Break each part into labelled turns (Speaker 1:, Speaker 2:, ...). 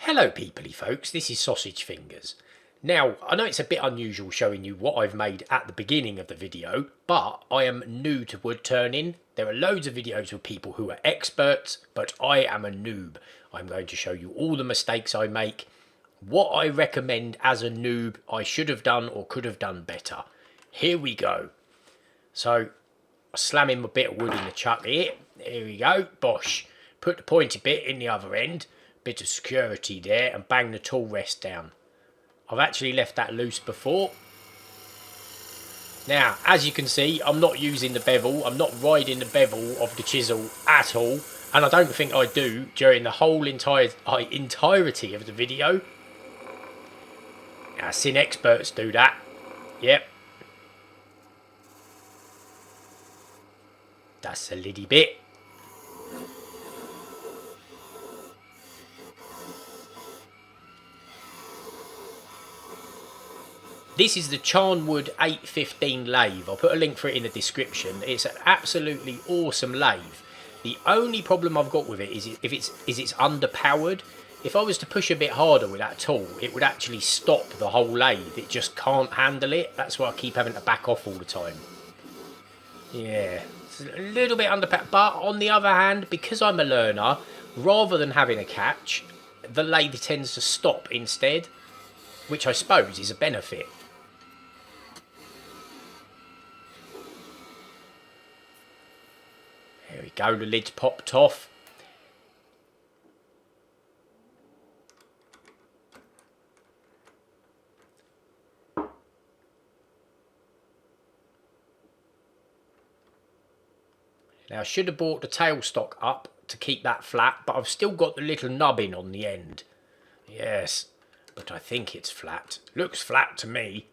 Speaker 1: Hello peoply folks, this is Sausage Fingers. Now, I know it's a bit unusual showing you what I've made at the beginning of the video, but I am new to wood turning. There are loads of videos with people who are experts, but I am a noob. I'm going to show you all the mistakes I make, what I recommend as a noob I should have done or could have done better. Here we go. So, I slam in a bit of wood in the chuck here. Here we go, bosh. Put the pointy bit in the other end. Bit of security there and bang the tool rest down. I've actually left that loose before. Now, as you can see, I'm not using the bevel. I'm not riding the bevel of the chisel at all. And I don't think I do during the whole entirety of the video. I've seen experts do that. Yep. That's a little bit. This is the Charnwood 815 lathe. I'll put a link for it in the description. It's an absolutely awesome lathe. The only problem I've got with it is it's underpowered. If I was to push a bit harder with that tool, it would actually stop the whole lathe. It just can't handle it. That's why I keep having to back off all the time. Yeah, it's a little bit underpowered. But on the other hand, because I'm a learner, rather than having a catch, the lathe tends to stop instead, which I suppose is a benefit. There we go, the lid's popped off. Now I should have brought the tailstock up to keep that flat, but I've still got the little nubbin on the end. Yes, but I think it's flat. Looks flat to me.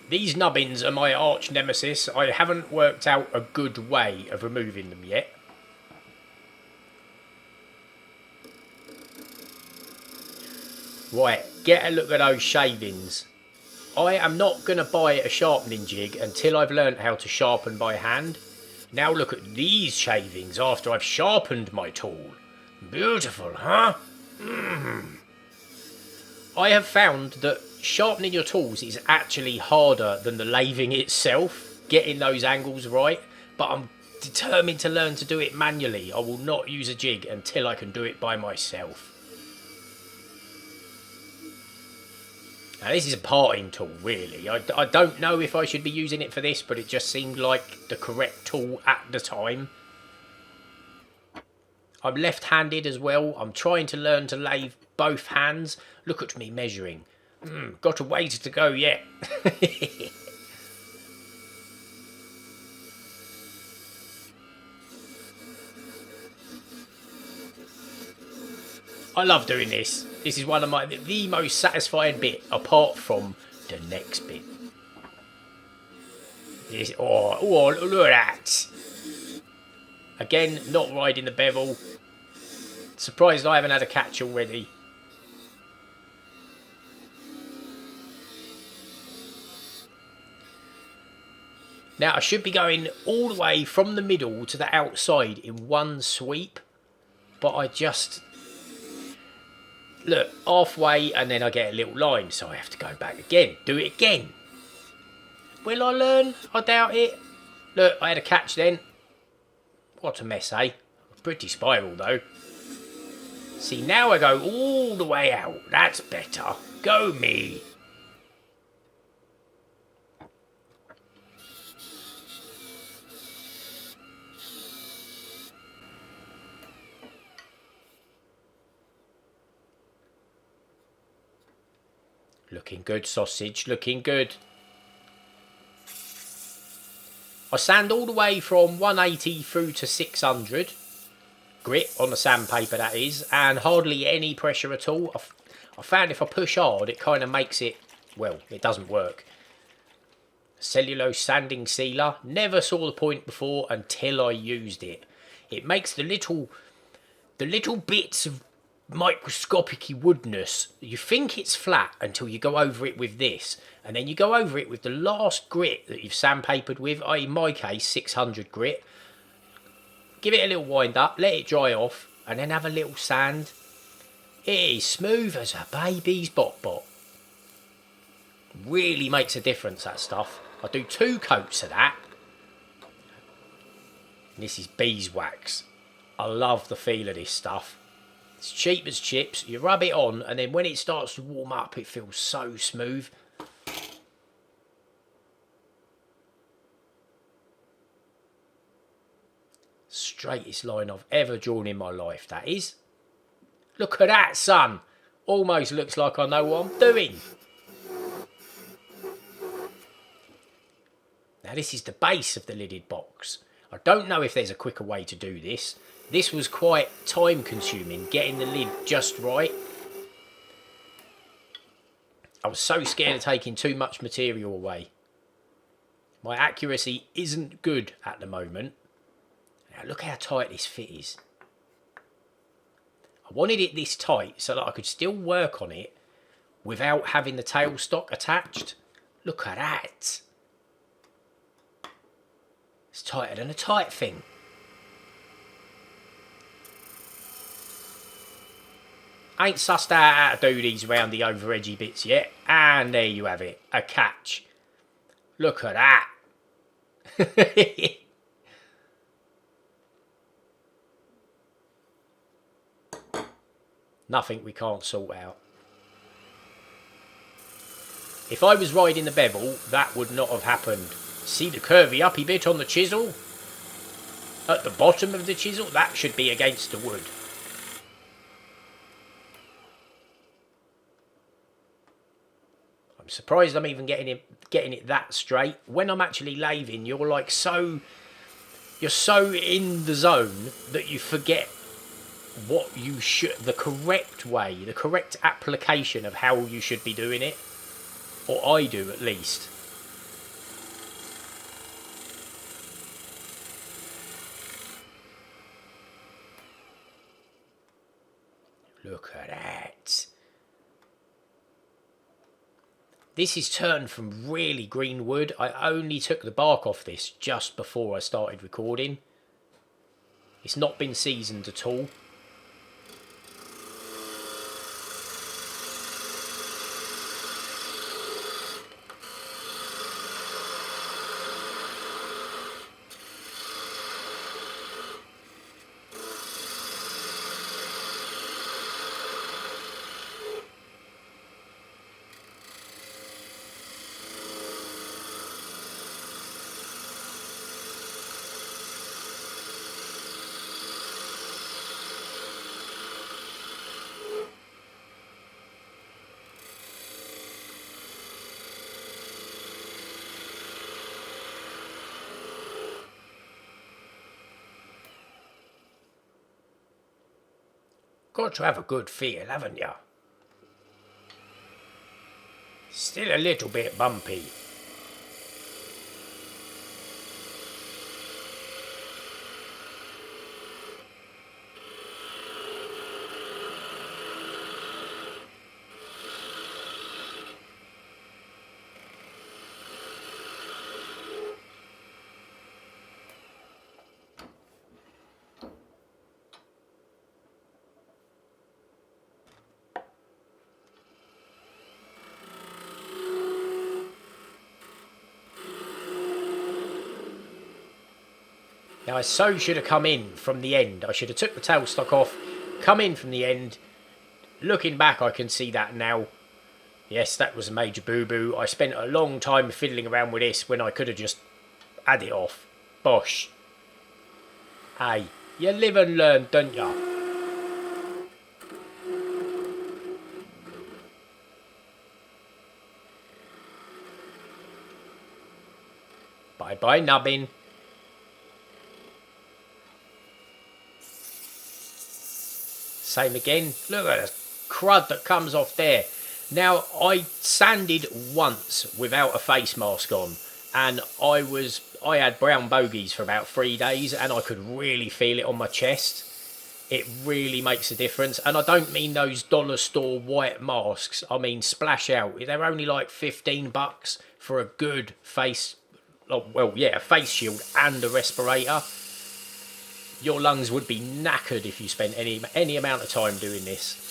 Speaker 1: These nubbins are my arch nemesis. I haven't worked out a good way of removing them yet. Right, get a look at those shavings. I am not going to buy a sharpening jig until I've learnt how to sharpen by hand. Now look at these shavings after I've sharpened my tool. Beautiful, huh? I have found that sharpening your tools is actually harder than the lathing itself, getting those angles right, but I'm determined to learn to do it manually. I will not use a jig until I can do it by myself. Now this is a parting tool really. I don't know if I should be using it for this, but it just seemed like the correct tool at the time. I'm left-handed as well. I'm trying to learn to lathe both hands. Look at me measuring. Got a ways to go yet. I love doing this. This is one of the most satisfying bit, apart from the next bit. This, oh, look at that. Again, not riding the bevel. Surprised I haven't had a catch already. Now I should be going all the way from the middle to the outside in one sweep, but I just look halfway and then I get a little line, so I have to go back again, do it again. Will I learn? I doubt it. Look, I had a catch then. What a mess, eh? Pretty spiral though. See, now I go all the way out. That's better. Go me. Looking good, sausage, looking good. I sand all the way from 180 through to 600. Grit on the sandpaper, that is, and hardly any pressure at all. I found if I push hard, it kind of makes it, well, it doesn't work. Cellulose sanding sealer. Never saw the point before until I used it. It makes the little bits of microscopic woodness. You think it's flat until you go over it with this, and then you go over it with the last grit that you've sandpapered with, i.e. in my case 600 grit. Give it a little wind up, let it dry off, and then have a little sand. It is smooth as a baby's bot. Really makes a difference, that stuff. I do 2 coats of that. And this is beeswax. I love the feel of this stuff. It's cheap as chips. You rub it on, and then when it starts to warm up, it feels so smooth. Straightest line I've ever drawn in my life, that is. Look at that, son. Almost looks like I know what I'm doing. Now this is the base of the lidded box. I don't know if there's a quicker way to do this. This was quite time consuming, getting the lid just right. I was so scared of taking too much material away. My accuracy isn't good at the moment. Now look how tight this fit is. I wanted it this tight so that I could still work on it without having the tailstock attached. Look at that. It's tighter than a tight thing. Ain't sussed out how to do these round the over edgy bits yet. And there you have it. A catch. Look at that. Nothing we can't sort out. If I was riding the bevel, that would not have happened. See the curvy uppy bit on the chisel? At the bottom of the chisel, that should be against the wood. I'm surprised I'm even getting it that straight. When I'm actually lathing, you're like you're so in the zone that you forget what you should, the correct way, the correct application of how you should be doing it. Or I do, at least. Look at that. This is turned from really green wood. I only took the bark off this just before I started recording. It's not been seasoned at all. Got to have a good feel, haven't you? Still a little bit bumpy. Now I so should have come in from the end. I should have took the tailstock off, come in from the end. Looking back, I can see that now. Yes, that was a major boo-boo. I spent a long time fiddling around with this when I could have just had it off. Bosh. Hey, you live and learn, don't ya? Bye-bye, nubbin. Same again. Look at the crud that comes off there. Now, I sanded once without a face mask on, and I had brown bogies for about 3 days, and I could really feel it on my chest. It really makes a difference. And I don't mean those dollar store white masks. I mean splash out. They're only like 15 bucks for a good face, oh, well, yeah, a face shield and a respirator. Your lungs would be knackered if you spent any amount of time doing this.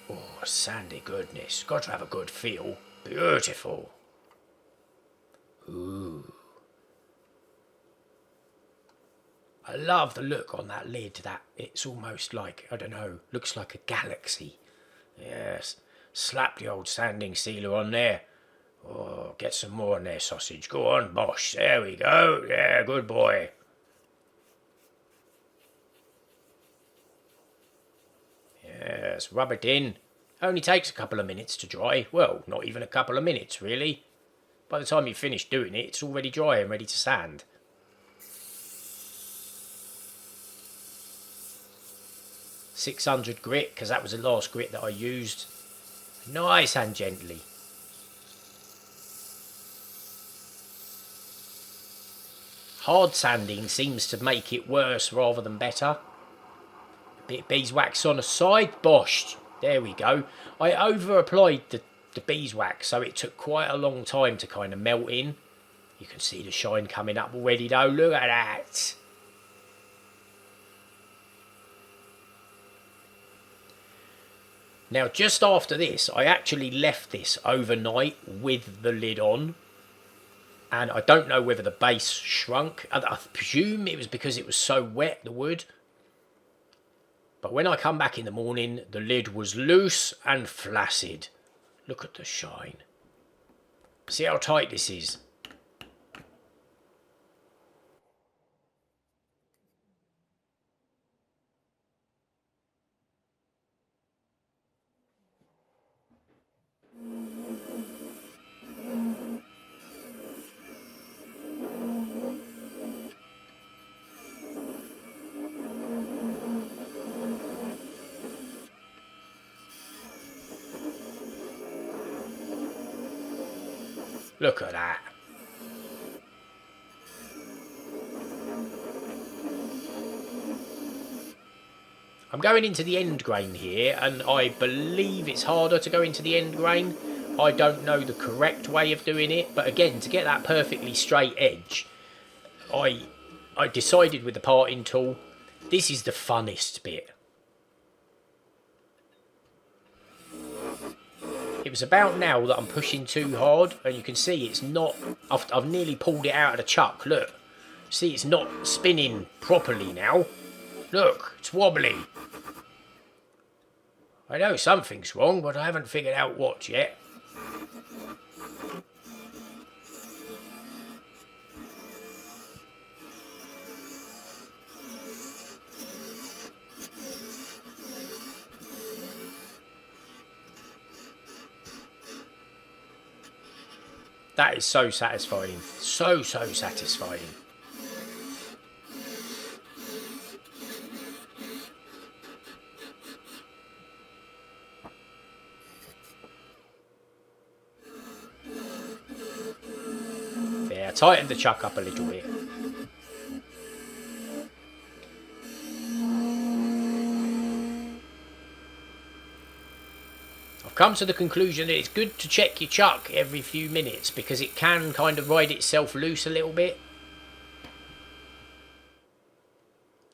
Speaker 1: Oh, sandy goodness. Got to have a good feel. Beautiful. Ooh. I love the look on that lid. That it's almost like, I don't know, looks like a galaxy. Yes. Slap the old sanding sealer on there. Oh, get some more on there, sausage. Go on, Bosh. There we go. Yeah, good boy. Yes, rub it in. Only takes a couple of minutes to dry. Well, not even a couple of minutes, really. By the time you finish doing it, it's already dry and ready to sand. .600 grit, because that was the last grit that I used. Nice and gently. Hard sanding seems to make it worse rather than better. A bit of beeswax on the side, boshed. There we go. I over applied the beeswax, so it took quite a long time to kind of melt in. You can see the shine coming up already though. Look at that. Now just after this, I actually left this overnight with the lid on. And I don't know whether the base shrunk. I presume it was because it was so wet, the wood. But when I come back in the morning, the lid was loose and flaccid. Look at the shine. See how tight this is? Look at that. I'm going into the end grain here, and I believe it's harder to go into the end grain. I don't know the correct way of doing it, but again, to get that perfectly straight edge, I decided with the parting tool, this is the funnest bit. It was about now that I'm pushing too hard, and you can see it's not, I've nearly pulled it out of the chuck, look. See, it's not spinning properly now. Look, it's wobbly. I know something's wrong, but I haven't figured out what yet. That is so satisfying. So satisfying. There, tighten the chuck up a little bit. Come to the conclusion that it's good to check your chuck every few minutes because it can kind of ride itself loose a little bit.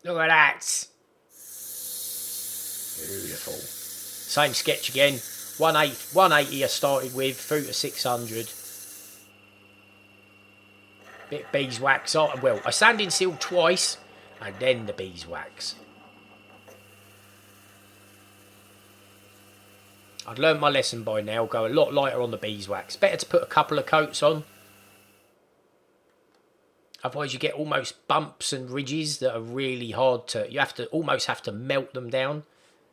Speaker 1: Look at that. Beautiful. Same sketch again. 180 I started with, through to 600. Bit beeswax. Well, I sanded sealed twice and then the beeswax. I'd learned my lesson by now. Go a lot lighter on the beeswax. Better to put a couple of coats on. Otherwise you get almost bumps and ridges that are really hard to... You almost have to melt them down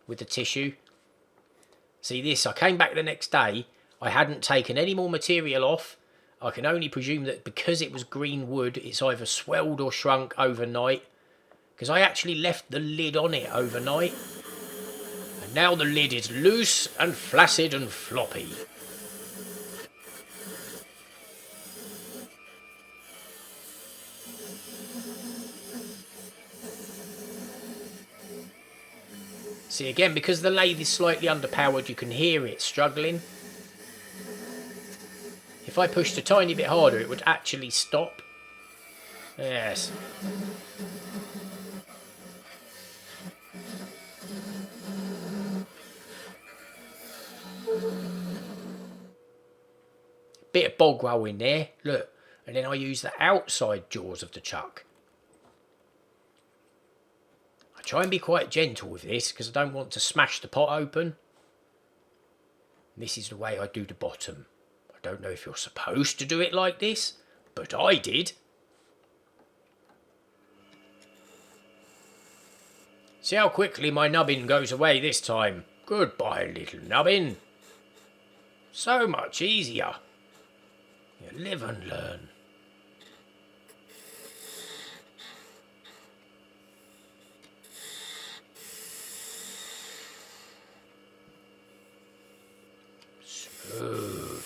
Speaker 1: with the tissue. See this, I came back the next day. I hadn't taken any more material off. I can only presume that because it was green wood, it's either swelled or shrunk overnight. Because I actually left the lid on it overnight. Now the lid is loose and flaccid and floppy. See, again, because the lathe is slightly underpowered, you can hear it struggling. If I pushed a tiny bit harder, it would actually stop. Yes. Bit of bog roll in there, look. And then I use the outside jaws of the chuck. I try and be quite gentle with this because I don't want to smash the pot open. This is the way I do the bottom. I don't know if you're supposed to do it like this, but I did. See how quickly my nubbin goes away this time. Goodbye, little nubbin. So much easier. You live and learn. Smooth.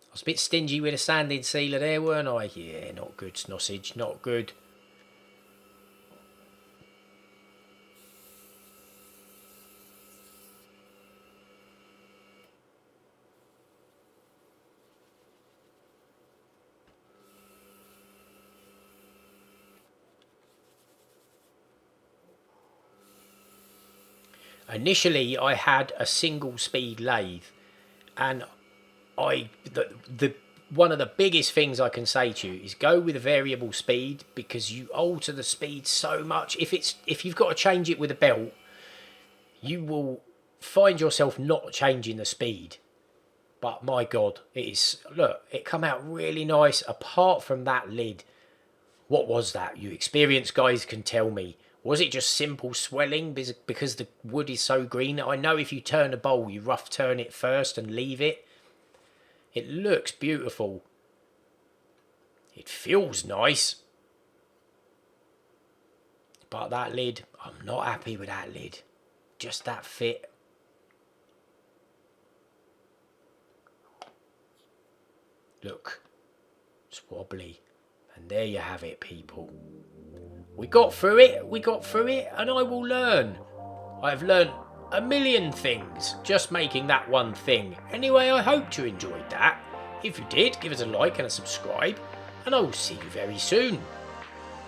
Speaker 1: I was a bit stingy with a sanding sealer there, weren't I? Yeah, not good, Snossage, not good. Initially, I had a single speed lathe, and one of the biggest things I can say to you is go with a variable speed, because you alter the speed so much. If you've got to change it with a belt, you will find yourself not changing the speed. But my God, it come out really nice. Apart from that lid, what was that? You experienced guys can tell me. Was it just simple swelling because the wood is so green? I know if you turn a bowl, you rough turn it first and leave it. It looks beautiful. It feels nice. But that lid, I'm not happy with that lid. Just that fit. Look, it's wobbly. And there you have it, people. We got through it, and I will learn. I've learned a million things just making that one thing. Anyway, I hope you enjoyed that. If you did, give us a like and a subscribe, and I will see you very soon.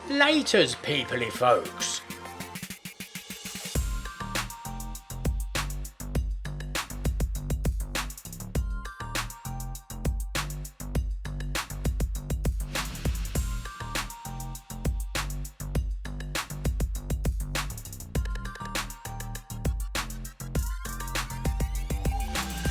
Speaker 1: Laters, peoply folks.